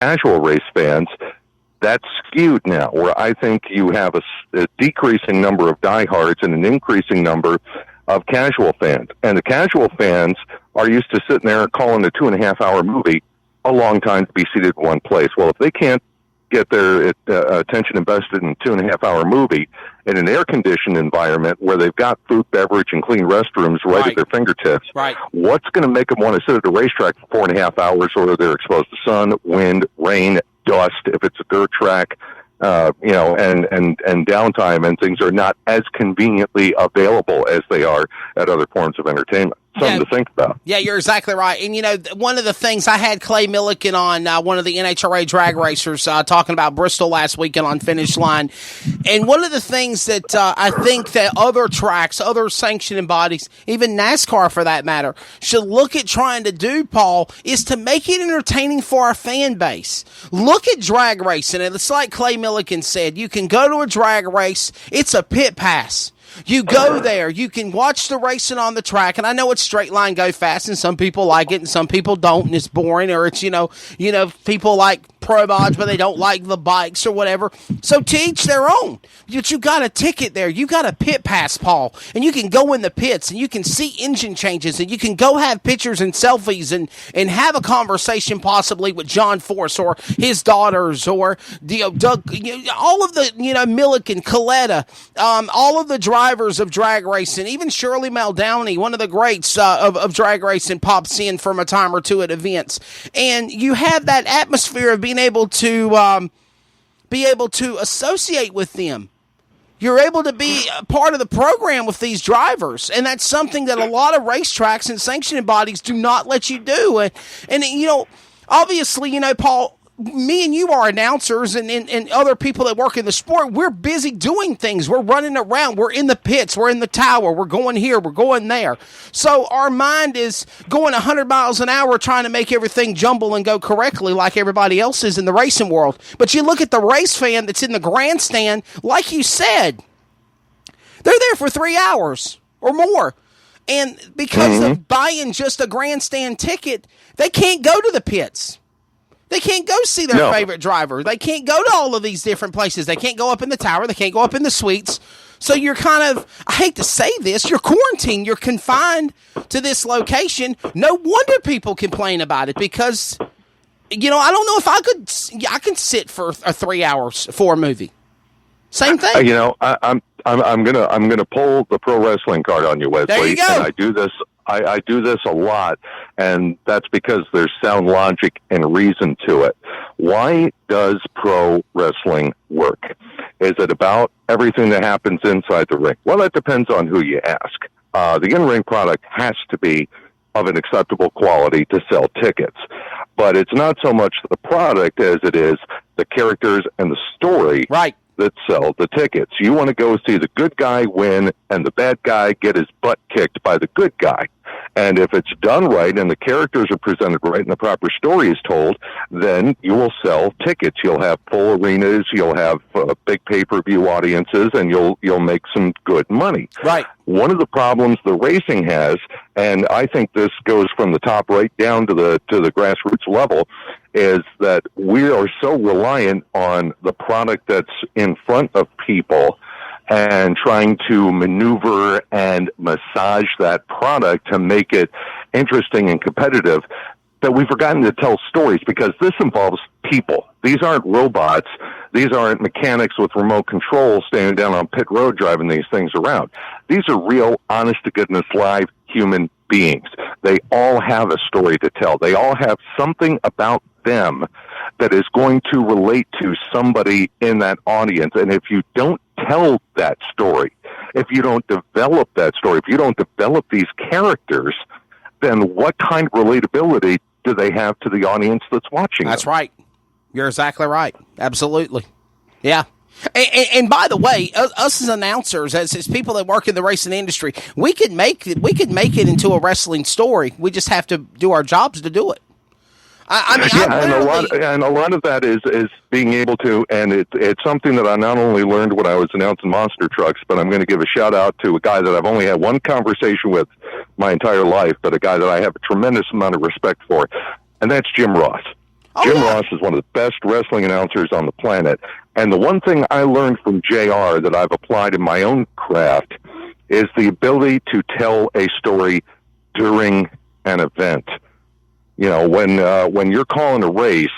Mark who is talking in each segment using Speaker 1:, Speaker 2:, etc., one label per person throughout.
Speaker 1: casual race fans, that's skewed now, where I think you have a decreasing number of diehards and an increasing number of casual fans. And the casual fans are used to sitting there calling a 2.5-hour movie a long time to be seated in one place. Well, if they can't get their attention invested in a 2.5-hour movie in an air-conditioned environment where they've got food, beverage, and clean restrooms right at their fingertips, what's going to make them want to sit at a racetrack for 4.5 hours where they're exposed to sun, wind, rain, dust, if it's a dirt track, and downtime, and things are not as conveniently available as they are at other forms of entertainment. Something to think about.
Speaker 2: Yeah, you're exactly right. And, one of the things, I had Clay Milliken on, one of the NHRA drag racers, talking about Bristol last weekend on Finish Line. And one of the things that I think that other tracks, other sanctioning bodies, even NASCAR for that matter, should look at trying to do, Paul, is to make it entertaining for our fan base. Look at drag racing. And it's like Clay Milliken said, you can go to a drag race, it's a pit pass. You go there, you can watch the racing on the track, and I know it's straight line, go fast, and some people like it, and some people don't, and it's boring, or it's, people like pro mods, but they don't like the bikes or whatever. So to each their own. But you got a ticket there. You got a pit pass, Paul, and you can go in the pits, and you can see engine changes, and you can go have pictures and selfies and have a conversation possibly with John Force or his daughters or Doug, all of the, Milliken, Coletta, all of the drivers of drag racing, even Shirley Muldowney, one of the greats of drag racing, pops in from a time or two at events. And you have that atmosphere of being able to associate with them. You're able to be a part of the program with these drivers, and that's something that a lot of racetracks and sanctioning bodies do not let you do. And obviously, Paul, me and you are announcers and other people that work in the sport. We're busy doing things. We're running around. We're in the pits. We're in the tower. We're going here. We're going there. So our mind is going 100 miles an hour trying to make everything jumble and go correctly like everybody else is in the racing world. But you look at the race fan that's in the grandstand, like you said, they're there for 3 hours or more. And because of buying just a grandstand ticket, they can't go to the pits. They can't go see their favorite driver. They can't go to all of these different places. They can't go up in the tower. They can't go up in the suites. So you're kind of, I hate to say this, you're quarantined. You're confined to this location. No wonder people complain about it because, I don't know if I could sit for 3 hours for a movie. Same thing.
Speaker 1: I'm gonna pull the pro wrestling card on you, Wesley.
Speaker 2: There you go.
Speaker 1: And I do this. I do this a lot, and that's because there's sound logic and reason to it. Why does pro wrestling work? Is it about everything that happens inside the ring? Well, that depends on who you ask. The in-ring product has to be of an acceptable quality to sell tickets. But it's not so much the product as it is the characters and the story that sell the tickets. You want to go see the good guy win and the bad guy get his butt kicked by the good guy. And if it's done right and the characters are presented right and the proper story is told, then you will sell tickets. You'll have full arenas, you'll have big pay-per-view audiences, and you'll make some good money.
Speaker 2: Right.
Speaker 1: One of the problems the racing has, and I think this goes from the top right down to the grassroots level, is that we are so reliant on the product that's in front of people and trying to maneuver and massage that product to make it interesting and competitive that we've forgotten to tell stories, because this involves people. These aren't robots. These aren't mechanics with remote control standing down on pit road driving these things around. These are real, honest-to-goodness, live human beings. They all have a story to tell. They all have something about them that is going to relate to somebody in that audience. And if you don't tell that story, if you don't develop that story, if you don't develop these characters, then what kind of relatability do they have to the audience that's watching
Speaker 2: That's
Speaker 1: them?
Speaker 2: right. You're exactly right. Absolutely. Yeah. And by the way, us as announcers, as people that work in the racing industry, we could make it into a wrestling story. We just have to do our jobs to do it.
Speaker 1: And a lot of that is being able to, and it's something that I not only learned when I was announcing monster trucks, but I'm going to give a shout out to a guy that I've only had one conversation with my entire life, but a guy that I have a tremendous amount of respect for, and that's Jim Ross.
Speaker 2: Oh,
Speaker 1: Jim
Speaker 2: yeah.
Speaker 1: Ross is one of the best wrestling announcers on the planet. And the one thing I learned from JR that I've applied in my own craft is the ability to tell a story during an event. You know, when you're calling a race,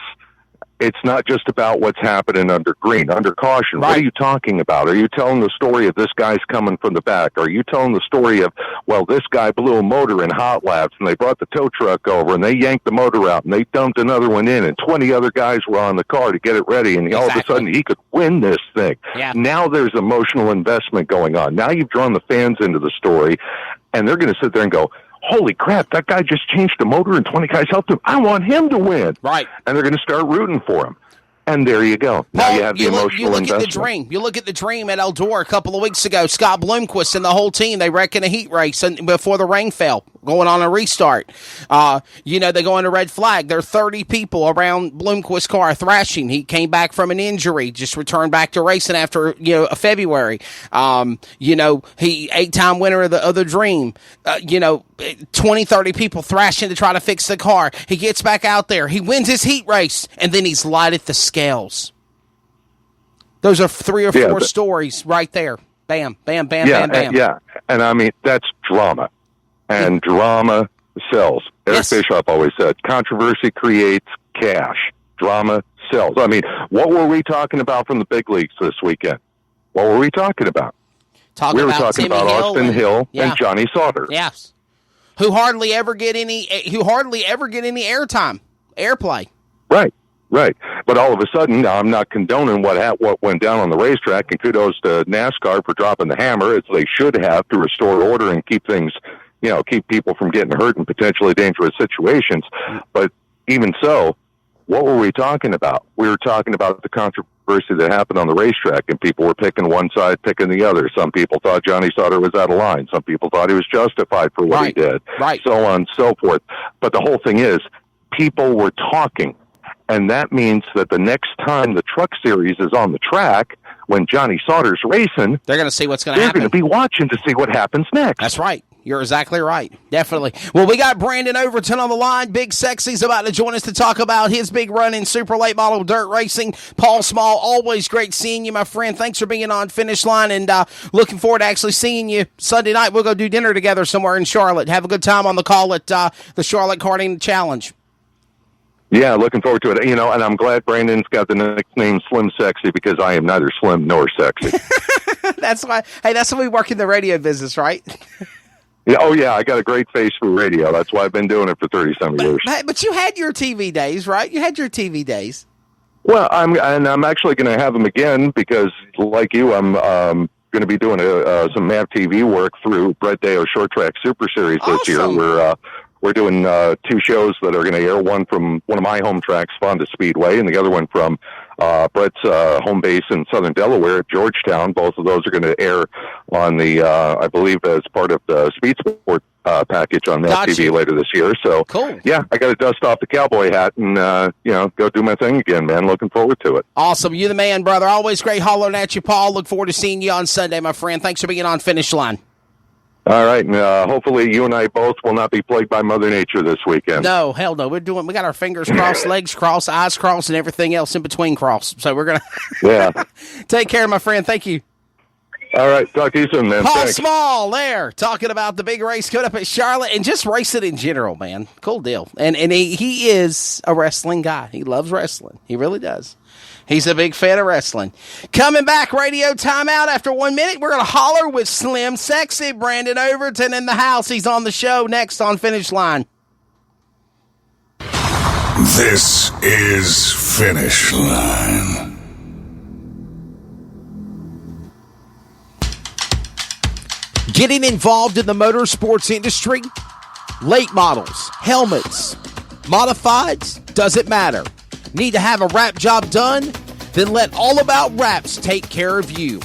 Speaker 1: it's not just about what's happening under green, under caution.
Speaker 2: Right.
Speaker 1: What are you talking about? Are you telling the story of this guy's coming from the back? Are you telling the story of, well, this guy blew a motor in hot laps and they brought the tow truck over and they yanked the motor out and they dumped another one in and 20 other guys were on the car to get it ready and all of a sudden he could win this thing.
Speaker 2: Yeah.
Speaker 1: Now there's emotional investment going on. Now you've drawn the fans into the story and they're going to sit there and go, holy crap, that guy just changed the motor and 20 guys helped him. I want him to win.
Speaker 2: Right.
Speaker 1: And they're going to start rooting for him. And there you go. Now
Speaker 2: Paul,
Speaker 1: you have the emotional investment.
Speaker 2: You look at the dream at Eldora a couple of weeks ago. Scott Bloomquist and the whole team, they wrecked in a heat race before the rain fell, going on a restart. They go into red flag. There are 30 people around Bloomquist's car thrashing. He came back from an injury, just returned back to racing after, February. He 8-time winner of the other dream. 20, 30 people thrashing to try to fix the car. He gets back out there. He wins his heat race, and then he's lighted the scales. Those are 3 or 4 stories right there. Bam, bam, bam, bam, bam.
Speaker 1: Yeah, and I mean, that's drama. And drama sells. Eric Bischoff always said, controversy creates cash. Drama sells. I mean, what were we talking about from the big leagues this weekend? What were we talking about?
Speaker 2: We were talking about
Speaker 1: Austin Hill and Johnny Sauter.
Speaker 2: Yes. Who hardly ever get any airplay.
Speaker 1: Right. But all of a sudden, now I'm not condoning what went down on the racetrack, and kudos to NASCAR for dropping the hammer, as they should have, to restore order and keep things, keep people from getting hurt in potentially dangerous situations. But even so, what were we talking about? We were talking about the controversy that happened on the racetrack, and people were picking one side, picking the other. Some people thought Johnny Sauter was out of line. Some people thought he was justified for what he did.
Speaker 2: Right.
Speaker 1: So on and so forth. But the whole thing is, people were talking. And that means that the next time the Truck Series is on the track, when Johnny Sauter's racing,
Speaker 2: they're going to see what's going to happen.
Speaker 1: They're going to be watching to see what happens next.
Speaker 2: That's right. You're exactly right. Definitely. Well, we got Brandon Overton on the line. Big Sexy's about to join us to talk about his big run in super late model dirt racing. Paul Small, always great seeing you, my friend. Thanks for being on Finish Line, and looking forward to actually seeing you Sunday night. We'll go do dinner together somewhere in Charlotte. Have a good time on the call at the Charlotte Karting Challenge.
Speaker 1: Yeah, looking forward to it. And I'm glad Brandon's got the nickname Slim Sexy, because I am neither slim nor sexy.
Speaker 2: That's why we work in the radio business, right?
Speaker 1: Yeah, I got a great face for radio. That's why I've been doing it for 30-some years.
Speaker 2: But you had your TV days, right? You had your TV days.
Speaker 1: Well, I'm actually going to have them again, because, like you, I'm going to be doing some MAV TV work through Brett Deo's Short Track Super Series this year. We're doing 2 shows that are going to air, one from one of my home tracks, Fonda Speedway, and the other one from Brett's home base in southern Delaware at Georgetown. Both of those are going to air on the, I believe, as part of the Speed Sport package on that TV later this year. So,
Speaker 2: cool.
Speaker 1: Yeah, I got to dust off the cowboy hat and, go do my thing again, man. Looking forward to it.
Speaker 2: Awesome. You the man, brother. Always great hollering at you, Paul. Look forward to seeing you on Sunday, my friend. Thanks for being on Finish Line.
Speaker 1: All right, and hopefully you and I both will not be plagued by Mother Nature this weekend.
Speaker 2: No, hell no. We got our fingers crossed, legs crossed, eyes crossed, and everything else in between crossed. So we're going to take care, my friend. Thank you.
Speaker 1: All right, talk to you soon, man.
Speaker 2: Paul
Speaker 1: Thanks.
Speaker 2: Small there, talking about the big race coming up at Charlotte and just racing in general, man. Cool deal. And he is a wrestling guy. He loves wrestling. He really does. He's a big fan of wrestling. Coming back, radio timeout after 1 minute. We're going to holler with Slim Sexy. Brandon Overton in the house. He's on the show next on Finish Line.
Speaker 3: This is Finish Line.
Speaker 2: Getting involved in the motorsports industry? Late models, helmets, modifieds, doesn't matter. Need to have a wrap job done? Then let All About Wraps take care of you.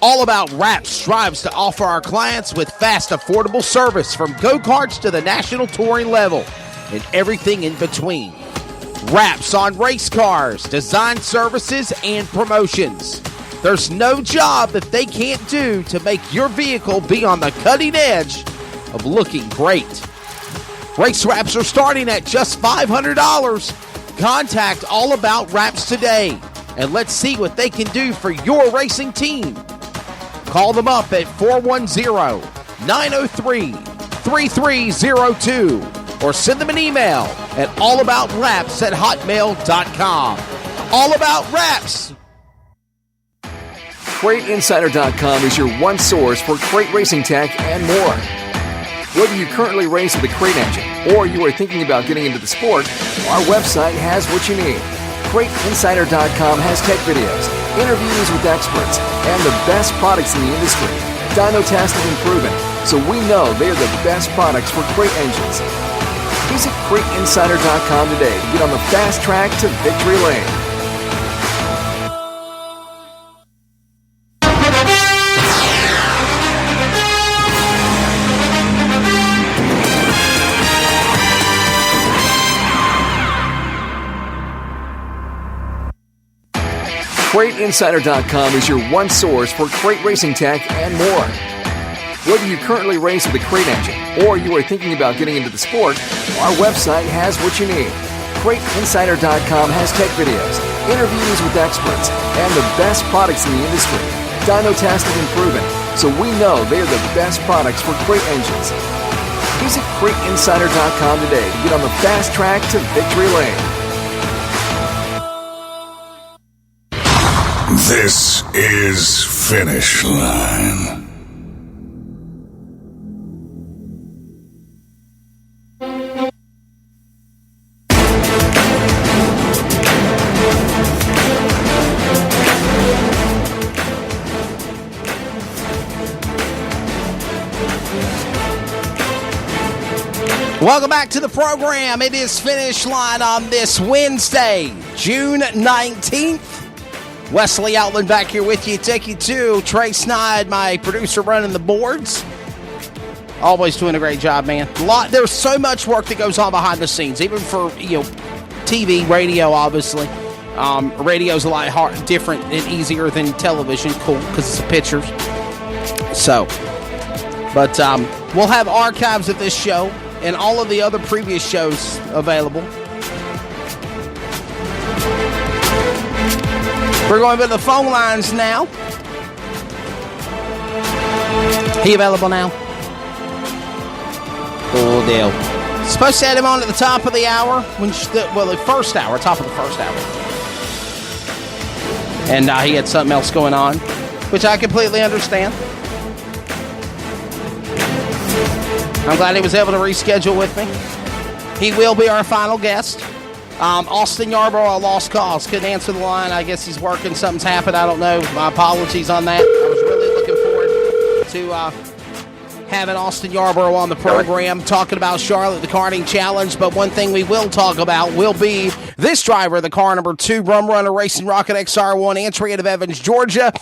Speaker 2: All About Wraps strives to offer our clients with fast, affordable service from go-karts to the national touring level and everything in between. Wraps on race cars, design services, and promotions. There's no job that they can't do to make your vehicle be on the cutting edge of looking great. Race wraps are starting at just $500. Contact All About Wraps today, and let's see what they can do for your racing team. Call them up at 410-903-3302 or send them an email at allaboutwraps@hotmail.com. All About Wraps.
Speaker 4: CrateInsider.com is your one source for crate racing tech and more. Whether you currently race with a crate engine or you are thinking about getting into the sport, our website has what you need. CrateInsider.com has tech videos, interviews with experts, and the best products in the industry. Dyno tested and proven, so we know they are the best products for crate engines. Visit CrateInsider.com today to get on the fast track to victory lane. CrateInsider.com is your one source for crate racing tech and more. Whether you currently race with a crate engine or you are thinking about getting into the sport, our website has what you need. CrateInsider.com has tech videos, interviews with experts, and the best products in the industry. Dyno tested and proven, so we know they are the best products for crate engines. Visit CrateInsider.com today to get on the fast track to victory lane.
Speaker 3: This is Finish Line.
Speaker 2: Welcome back to the program. It is Finish Line on this Wednesday, June 19th. Wesley Outland back here with you. Take you to Trey Snide, my producer running the boards. Always doing a great job, man. There's so much work that goes on behind the scenes, even for TV, radio, obviously. Radio's a lot different and easier than television. Cool, because it's the pictures. So, but we'll have archives of this show and all of the other previous shows available. We're going to the phone lines now. He available now? Cool deal. Supposed to have him on at the top of the hour. The first hour, top of the first hour. And he had something else going on, which I completely understand. I'm glad he was able to reschedule with me. He will be our final guest. Austin Yarborough, lost cause. Couldn't answer the line. I guess he's working. Something's happened. I don't know. My apologies on that. I was really looking forward to having Austin Yarborough on the program, talking about Charlotte, the karting challenge. But one thing we will talk about will be this driver, the car number 2, Rum Runner Racing Rocket XR1, entry out of Evans, Georgia.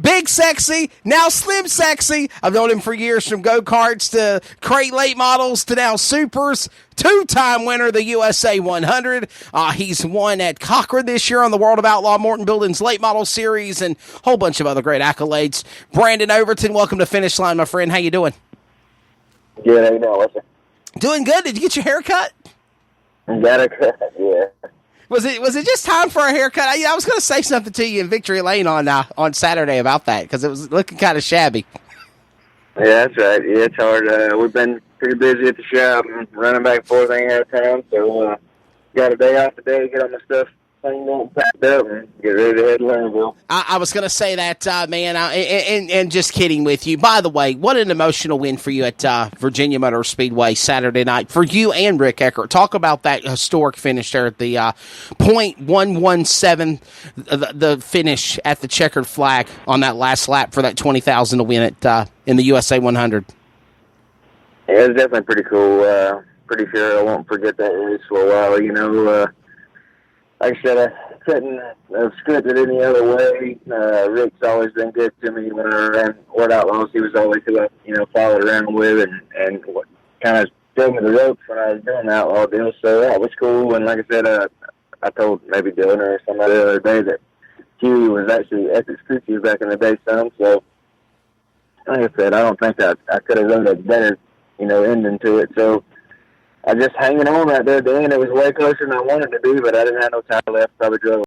Speaker 2: Big Sexy, now Slim Sexy. I've known him for years, from go-karts to crate late models to now supers. 2-time winner of the USA 100. He's won at Cochrane this year on the World of Outlaw Morton Buildings Late Model Series and a whole bunch of other great accolades. Brandon Overton, welcome to Finish Line, my friend. How you doing?
Speaker 5: Good, how you doing, Lester?
Speaker 2: Doing good. Did you get your hair cut?
Speaker 5: Got a cut, yeah.
Speaker 2: Was it just time for a haircut? I was going to say something to you in Victory Lane on Saturday about that because it was looking kind of shabby.
Speaker 5: Yeah, that's right. Yeah, it's hard. We've been pretty busy at the shop and running back and forth out of town, so got a day off today to get all my stuff cleaned up, packed up, and get ready to head to Lernerville. I
Speaker 2: was going to say that, man, and just kidding with you. By the way, what an emotional win for you at Virginia Motor Speedway Saturday night for you and Rick Eckert. Talk about that historic finish there at the .117, the finish at the checkered flag on that last lap for that $20,000 to win it in the USA 100.
Speaker 5: Yeah, it's definitely pretty cool. Pretty sure I won't forget that race for a while. Like I said, I couldn't have scripted it any other way. Rick's always been good to me when I ran World Outlaws. He was always who I, followed around with and kind of showed me the ropes when I was doing the Outlaw deal. So that was cool. And like I said, I told maybe Dylan or somebody the other day that Huey was actually Essex Crew Chief back in the day some. So like I said, I don't think I could have wrote a better, ending to it. So I just hanging on right there, Dan. It was way closer than I wanted to be, but I didn't have no time left. Probably drove